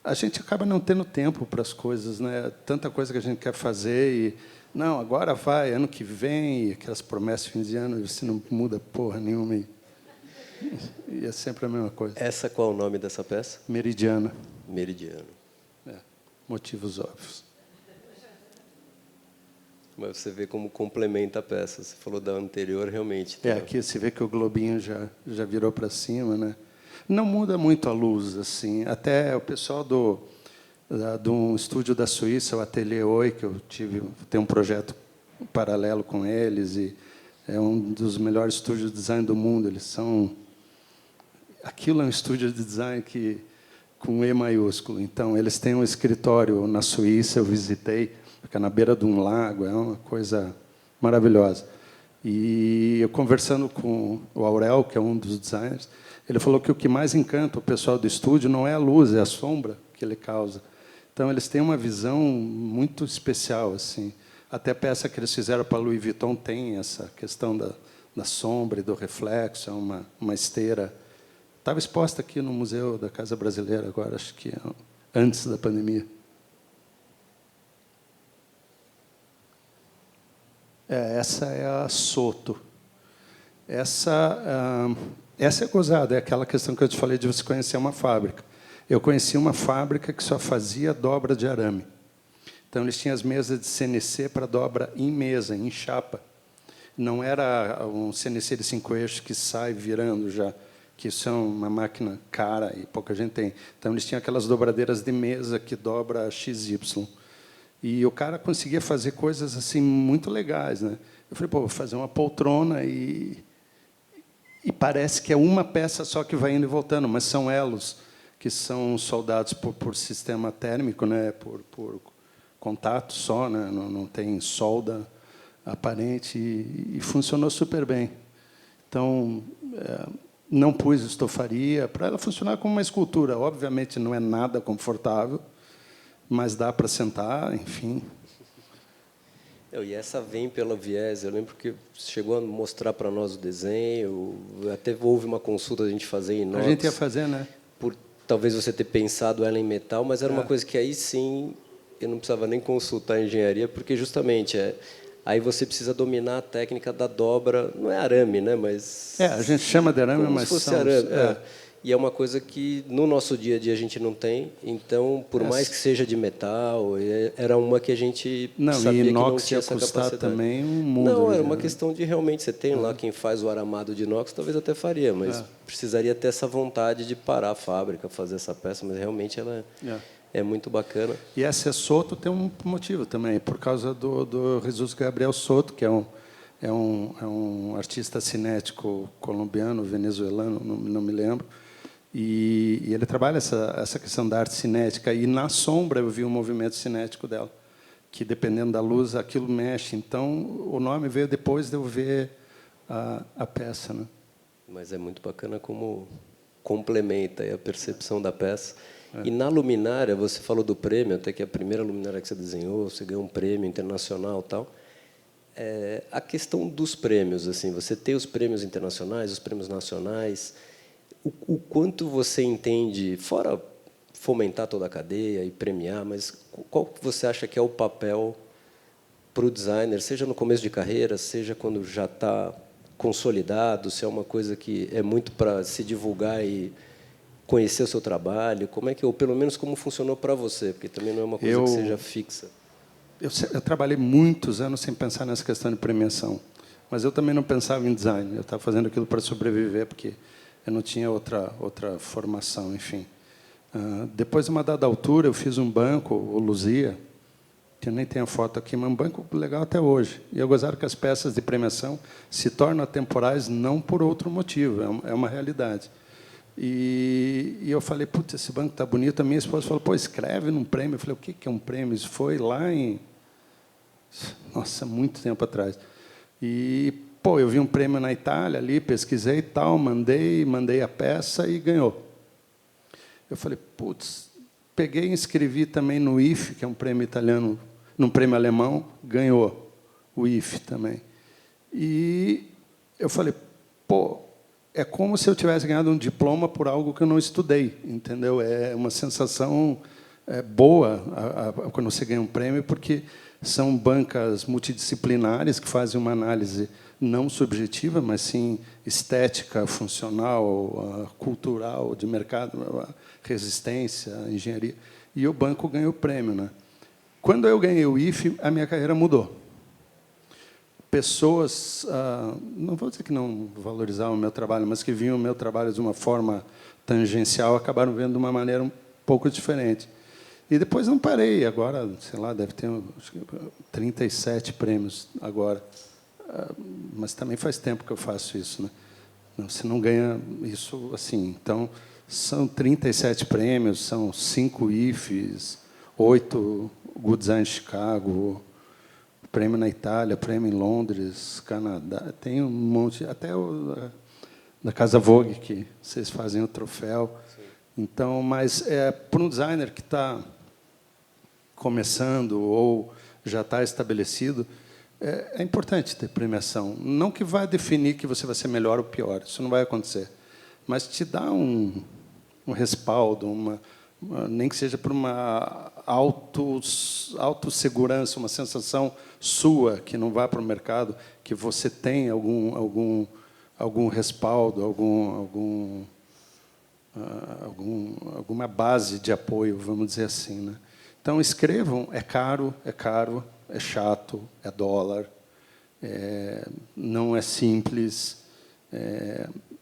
a gente acaba não tendo tempo para as coisas, né? Tanta coisa que a gente quer fazer e não, agora vai, ano que vem, e aquelas promessas de fim de ano, você não muda porra nenhuma e é sempre a mesma coisa. Essa, qual é o nome dessa peça? Meridiana. Meridiano. Motivos óbvios. Mas você vê como complementa a peça. Você falou da anterior, realmente. Aqui você vê que o globinho já virou para cima, né? Não muda muito a luz, assim. Até o pessoal de um estúdio da Suíça, o Atelier Oi, que eu tenho um projeto paralelo com eles, e é um dos melhores estúdios de design do mundo. Aquilo é um estúdio de design com E maiúsculo. Então, eles têm um escritório na Suíça, eu visitei, fica na beira de um lago, é uma coisa maravilhosa. E eu conversando com o Aurel, que é um dos designers, ele falou que o que mais encanta o pessoal do estúdio não é a luz, é a sombra que ele causa. Então, eles têm uma visão muito especial, assim. Até a peça que eles fizeram para Louis Vuitton tem essa questão da sombra e do reflexo, é uma esteira. Estava exposta aqui no Museu da Casa Brasileira, agora, acho que antes da pandemia. Essa é a Soto. Essa é gozada, é aquela questão que eu te falei de você conhecer uma fábrica. Eu conheci uma fábrica que só fazia dobra de arame. Então, eles tinham as mesas de CNC para dobra em mesa, em chapa. Não era um CNC de 5 eixos que sai virando já, que são uma máquina cara e pouca gente tem. Então, eles tinham aquelas dobradeiras de mesa que dobra XY. E o cara conseguia fazer coisas assim muito legais, né? Eu falei, pô, vou fazer uma poltrona e parece que é uma peça só que vai indo e voltando, mas são elos que são soldados por sistema térmico, né? Por contato só, né? Não tem solda aparente e funcionou super bem. Então, não pus estofaria para ela funcionar como uma escultura. Obviamente, não é nada confortável, mas dá para sentar, enfim. E essa vem pelo viés. Eu lembro que chegou a mostrar para nós o desenho, até houve uma consulta a gente fazer em inox. A gente ia fazer, né? Por talvez você ter pensado ela em metal, mas era uma coisa que aí sim eu não precisava nem consultar a engenharia, porque justamente aí você precisa dominar a técnica da dobra, não é arame, né? Mas a gente chama de arame, mas se fosse arame. E é uma coisa que no nosso dia a dia a gente não tem, então, por mais que seja de metal, era uma que a gente sabia que não tinha essa capacidade. Também um mundo. Não, era uma questão de realmente, você tem lá quem faz o aramado de inox, talvez até faria, mas precisaria ter essa vontade de parar a fábrica, fazer essa peça, mas realmente ela é muito bacana. E essa Soto tem um motivo também, por causa do Jesus Gabriel Soto, que é um artista cinético colombiano, venezuelano, não me lembro. E ele trabalha essa questão da arte cinética. E, na sombra, eu vi o movimento cinético dela, que, dependendo da luz, aquilo mexe. Então, o nome veio depois de eu ver a peça, né? Mas é muito bacana como complementa a percepção da peça. E, na luminária, você falou do prêmio, até que a primeira luminária que você desenhou, você ganhou um prêmio internacional e tal. A questão dos prêmios, assim, você tem os prêmios internacionais, os prêmios nacionais... O quanto você entende, fora fomentar toda a cadeia e premiar, mas qual que você acha que é o papel para o designer, seja no começo de carreira, seja quando já está consolidado, se é uma coisa que é muito para se divulgar e conhecer o seu trabalho, como é que, ou pelo menos como funcionou para você, porque também não é uma coisa que seja fixa. Eu trabalhei muitos anos sem pensar nessa questão de premiação, mas eu também não pensava em design, eu estava fazendo aquilo para sobreviver, porque eu não tinha outra formação, enfim. Depois de uma dada altura, eu fiz um banco, o Luzia, que eu nem tenho foto aqui, mas um banco legal até hoje. E eu gozava que as peças de premiação se tornam atemporais não por outro motivo, é uma realidade. E eu falei, putz, esse banco está bonito. A minha esposa falou, pô, escreve num prêmio. Eu falei, o que é um prêmio? Isso foi lá em... Nossa, muito tempo atrás. E... Pô, eu vi um prêmio na Itália ali, pesquisei e tal, mandei a peça e ganhou. Eu falei, putz, peguei e inscrevi também no IFE, que é um prêmio italiano, num prêmio alemão, ganhou o IFE também. E eu falei, pô, é como se eu tivesse ganhado um diploma por algo que eu não estudei, entendeu? É uma sensação boa quando você ganha um prêmio, porque são bancas multidisciplinares que fazem uma análise não subjetiva, mas sim estética, funcional, cultural, de mercado, resistência, engenharia. E o banco ganhou o prêmio, né? Quando eu ganhei o IFE, a minha carreira mudou. Pessoas, não vou dizer que não valorizavam o meu trabalho, mas que viam o meu trabalho de uma forma tangencial, acabaram vendo de uma maneira um pouco diferente. E depois não parei. Agora, sei lá, deve ter acho que 37 prêmios agora. Mas também faz tempo que eu faço isso, né? Você não ganha isso assim. Então, são 37 prêmios, são 5 IFES, 8 Good Design Chicago, prêmio na Itália, prêmio em Londres, Canadá. Tem um monte, até da Casa Vogue, que vocês fazem o troféu. Sim. Então, mas para um designer que está começando ou já está estabelecido, é importante ter premiação. Não que vá definir que você vai ser melhor ou pior, isso não vai acontecer, mas te dá um respaldo, nem que seja por uma autossegurança, uma sensação sua, que não vá para o mercado, que você tem algum respaldo, alguma base de apoio, vamos dizer assim, né? Então, escrevam, é caro, é chato, é dólar, não é simples,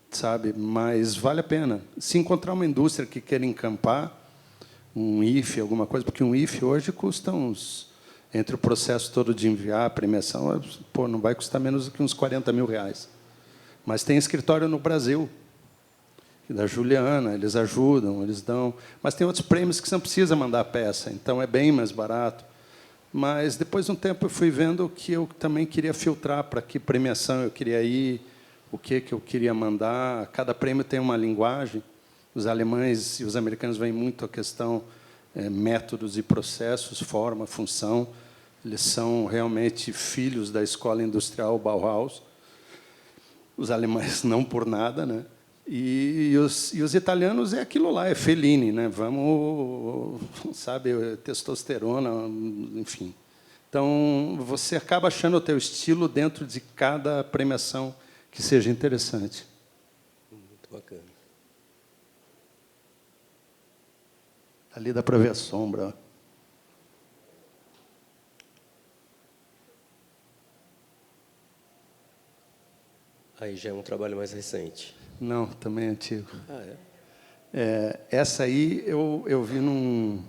sabe? Mas vale a pena. Se encontrar uma indústria que queira encampar, um IFE, alguma coisa, porque um IFE hoje custa entre o processo todo de enviar a premiação, não vai custar menos do que uns R$40 mil. Mas tem escritório no Brasil, da Juliana, eles ajudam, eles dão. Mas tem outros prêmios que você não precisa mandar a peça, então é bem mais barato. Mas, depois de um tempo, eu fui vendo que eu também queria filtrar para que premiação eu queria ir, o que eu queria mandar. Cada prêmio tem uma linguagem. Os alemães e os americanos veem muito a questão métodos e processos, forma, função. Eles são realmente filhos da escola industrial Bauhaus. Os alemães não por nada, né? E os italianos é aquilo lá, é Fellini, né? Vamos, sabe, testosterona, enfim. Então, você acaba achando o teu estilo dentro de cada premiação que seja interessante. Muito bacana. Ali dá para ver a sombra. Aí já é um trabalho mais recente. Não, também é antigo. Ah, é? Essa aí eu vi num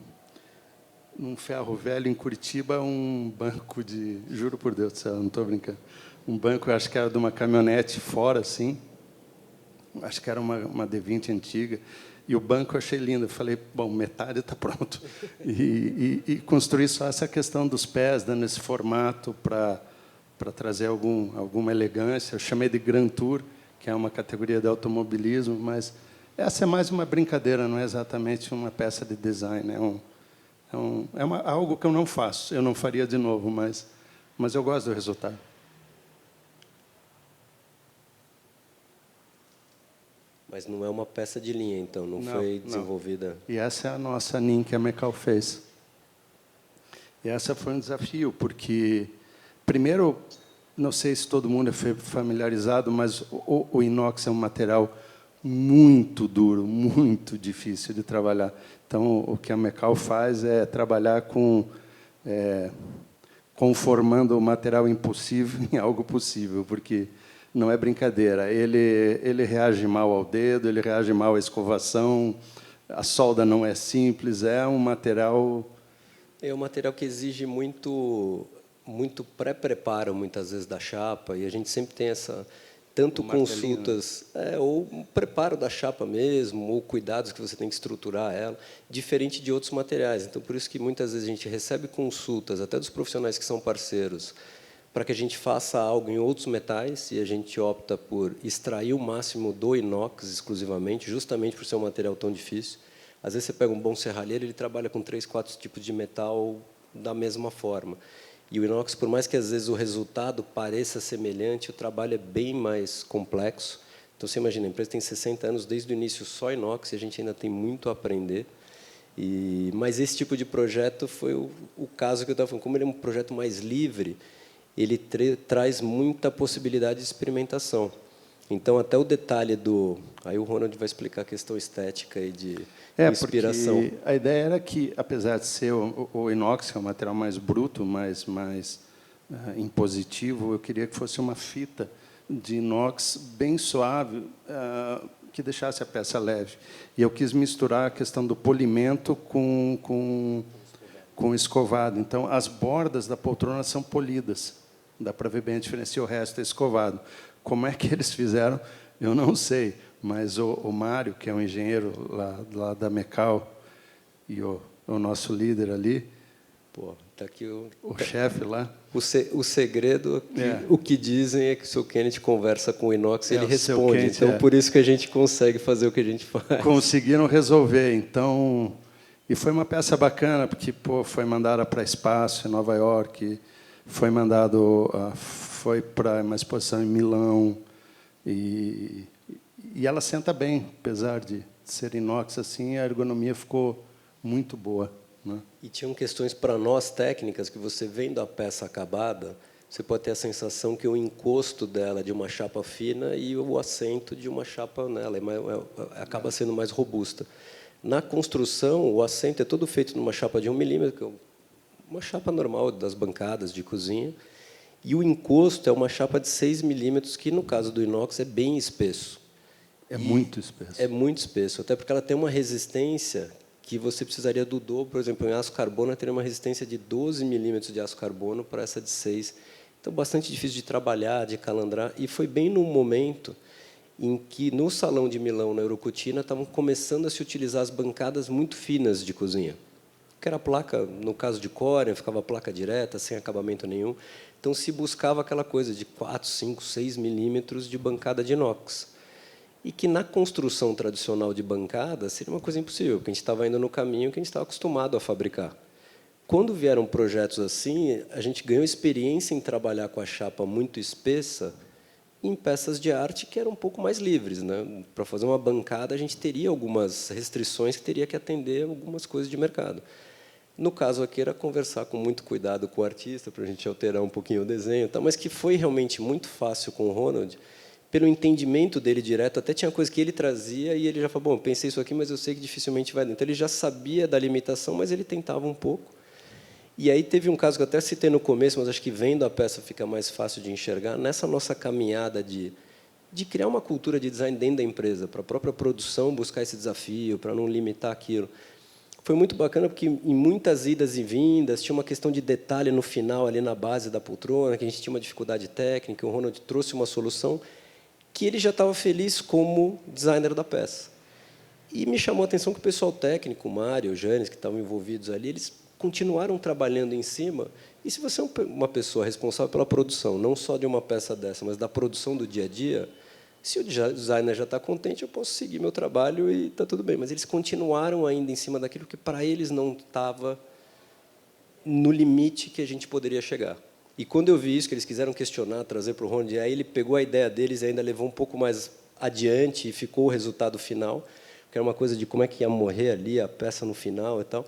ferro velho em Curitiba, um banco de... Juro por Deus do céu, não estou brincando. Um banco, eu acho que era de uma caminhonete fora, assim. Acho que era uma D20 antiga. E o banco eu achei lindo. Eu falei, bom, metade está pronto. E construí só essa questão dos pés, dando esse formato para trazer alguma elegância. Eu chamei de Grand Tour, que é uma categoria de automobilismo, mas essa é mais uma brincadeira, não é exatamente uma peça de design. Algo que eu não faço, eu não faria de novo, mas eu gosto do resultado. Mas não é uma peça de linha, então, não foi desenvolvida... E essa é a nossa NIM que a Mecal fez. E essa foi um desafio, porque, primeiro, não sei se todo mundo é familiarizado, mas o inox é um material muito duro, muito difícil de trabalhar. Então, o que a Mecal faz é trabalhar conformando o material impossível em algo possível, porque não é brincadeira. Ele reage mal ao dedo, ele reage mal à escovação, a solda não é simples, é um material... É um material que exige muito pré-preparo, muitas vezes, da chapa, e a gente sempre tem tanto consultas, ou um preparo da chapa mesmo, ou cuidados que você tem que estruturar ela, diferente de outros materiais. Então, por isso que, muitas vezes, a gente recebe consultas, até dos profissionais que são parceiros, para que a gente faça algo em outros metais, e a gente opta por extrair o máximo do inox exclusivamente, justamente por ser um material tão difícil. Às vezes, você pega um bom serralheiro, ele trabalha com 3, 4 tipos de metal da mesma forma. E o inox, por mais que, às vezes, o resultado pareça semelhante, o trabalho é bem mais complexo. Então, você imagina, a empresa tem 60 anos, desde o início só inox, e a gente ainda tem muito a aprender. Mas esse tipo de projeto foi o caso que eu estava falando. Como ele é um projeto mais livre, ele traz muita possibilidade de experimentação. Então, até o detalhe do... Aí o Ronald vai explicar a questão estética e de inspiração. Porque a ideia era que, apesar de ser o inox, que é um material mais bruto, mais impositivo, eu queria que fosse uma fita de inox bem suave, que deixasse a peça leve. E eu quis misturar a questão do polimento com escovado. Então, as bordas da poltrona são polidas. Dá para ver bem a diferença, e o resto é escovado. Como é que eles fizeram? Eu não sei, mas o Mário, que é um engenheiro lá da Mecal, e o nosso líder ali, tá aqui o chefe lá. O segredo, o que dizem é que o seu Kenneth conversa com o inox e ele responde. Então, por isso que a gente consegue fazer o que a gente faz. Conseguiram resolver. Então, E foi uma peça bacana, porque pô, foi mandada para espaço em Nova York, foi para uma exposição em Milão, e ela senta bem, apesar de ser inox assim, a ergonomia ficou muito boa, né? E tinham questões para nós técnicas que você vendo a peça acabada, você pode ter a sensação que o encosto dela é de uma chapa fina e o assento de uma chapa nela acaba sendo mais robusta. Na construção, o assento é todo feito numa chapa de 1 milímetro, que é uma chapa normal das bancadas de cozinha, e o encosto é uma chapa de 6 milímetros, que, no caso do inox, é bem espesso. É muito espesso. É muito espesso, até porque ela tem uma resistência que você precisaria do dobro. Por exemplo, em aço carbono, ela teria uma resistência de 12 milímetros de aço carbono para essa de 6. Então, bastante difícil de trabalhar, de calandrar. E foi bem no momento em que, no Salão de Milão, na Eurocutina, estavam começando a se utilizar as bancadas muito finas de cozinha. Que era a placa, no caso de Corian, ficava a placa direta, sem acabamento nenhum. Então, se buscava aquela coisa de 4, 5, 6 milímetros de bancada de inox. E que, na construção tradicional de bancada, seria uma coisa impossível, porque a gente estava indo no caminho que a gente estava acostumado a fabricar. Quando vieram projetos assim, a gente ganhou experiência em trabalhar com a chapa muito espessa em peças de arte que eram um pouco mais livres, né? Para fazer uma bancada, a gente teria algumas restrições que teria que atender algumas coisas de mercado. No caso aqui, era conversar com muito cuidado com o artista, para a gente alterar um pouquinho o desenho, mas que foi realmente muito fácil com o Ronald, pelo entendimento dele direto. Até tinha coisa que ele trazia e ele já falou, bom, pensei isso aqui, mas eu sei que dificilmente vai dar. Então, ele já sabia da limitação, mas ele tentava um pouco. E aí teve um caso que eu até citei no começo, mas acho que vendo a peça fica mais fácil de enxergar. Nessa nossa caminhada de criar uma cultura de design dentro da empresa, para a própria produção buscar esse desafio, para não limitar aquilo, foi muito bacana, porque em muitas idas e vindas tinha uma questão de detalhe no final, ali na base da poltrona, que a gente tinha uma dificuldade técnica, o Ronald trouxe uma solução que ele já estava feliz como designer da peça. E me chamou a atenção que o pessoal técnico, o Mário, o Janes, que estavam envolvidos ali, eles continuaram trabalhando em cima. E se você é uma pessoa responsável pela produção, não só de uma peça dessa, mas da produção do dia a dia, se o designer já está contente, eu posso seguir meu trabalho e está tudo bem. Mas eles continuaram ainda em cima daquilo que, para eles, não estava no limite que a gente poderia chegar. E, quando eu vi isso, que eles quiseram questionar, trazer para o Ronald, aí ele pegou a ideia deles e ainda levou um pouco mais adiante e ficou o resultado final, que era uma coisa de como é que ia morrer ali a peça no final e tal,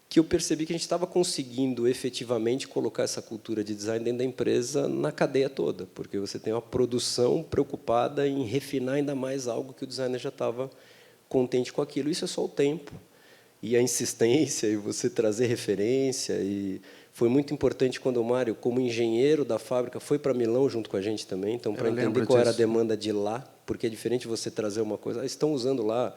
que eu percebi que a gente estava conseguindo efetivamente colocar essa cultura de design dentro da empresa na cadeia toda, porque você tem uma produção preocupada em refinar ainda mais algo que o designer já estava contente com aquilo. Isso é só o tempo e a insistência e você trazer referência. E foi muito importante quando o Mário, como engenheiro da fábrica, foi para Milão junto com a gente também, então, para entender qual era a demanda de lá, porque é diferente você trazer uma coisa, estão usando lá.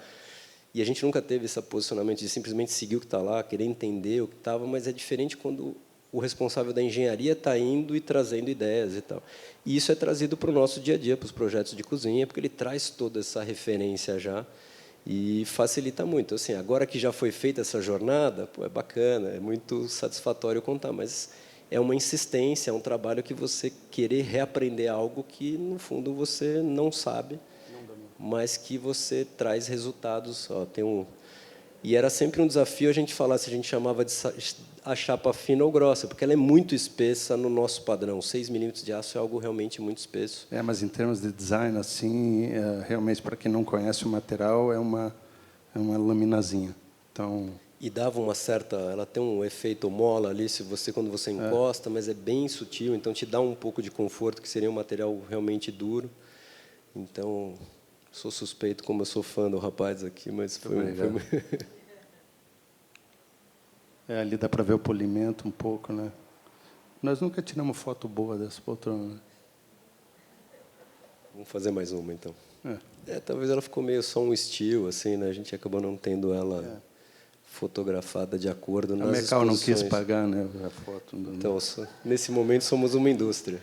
E a gente nunca teve esse posicionamento de simplesmente seguir o que está lá, querer entender o que estava, mas é diferente quando o responsável da engenharia está indo e trazendo ideias e tal. E isso é trazido para o nosso dia a dia, para os projetos de cozinha, porque ele traz toda essa referência já e facilita muito. Assim, agora que já foi feita essa jornada, pô, é bacana, é muito satisfatório contar, mas é uma insistência, é um trabalho que você querer reaprender algo que, no fundo, você não sabe, mas que você traz resultados. Ó, e era sempre um desafio a gente falar se a gente chamava de a chapa fina ou grossa, porque ela é muito espessa no nosso padrão. 6 milímetros de aço é algo realmente muito espesso. Mas em termos de design, assim, realmente, para quem não conhece o material, é uma laminazinha. Então, e dava uma certa, ela tem um efeito mola ali, quando você encosta, mas é bem sutil, então te dá um pouco de conforto, que seria um material realmente duro. Então, sou suspeito, como eu sou fã do rapaz aqui, mas foi ali dá para ver o polimento um pouco, né? Nós nunca tiramos foto boa dessa poltrona, né? Vamos fazer mais uma, então. Talvez ela ficou meio só um estilo, assim, né? A gente acabou não tendo ela fotografada de acordo nas exposições. A Mecal não quis pagar, né, a foto. Então, nesse momento, somos uma indústria.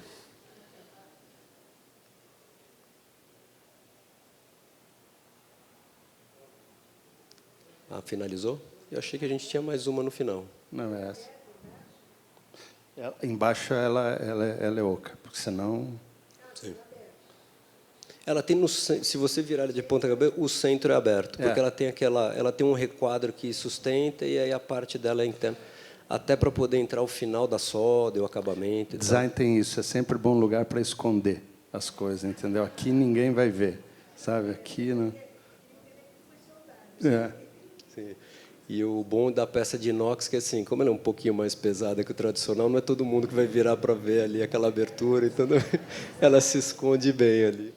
Finalizou? Eu achei que a gente tinha mais uma no final. Não, é essa. Embaixo ela é oca, porque senão... Sim. Ela tem se você virar ela de ponta cabeça, o centro é aberto, porque ela tem um requadro que sustenta e aí a parte dela é interna, até para poder entrar o final da solda, o acabamento. Design tem isso, é sempre bom lugar para esconder as coisas, entendeu? Aqui ninguém vai ver, sabe? Aqui não. Sim. E o bom da peça de inox que assim, como ela é um pouquinho mais pesada que o tradicional, não é todo mundo que vai virar para ver ali aquela abertura, então ela se esconde bem ali.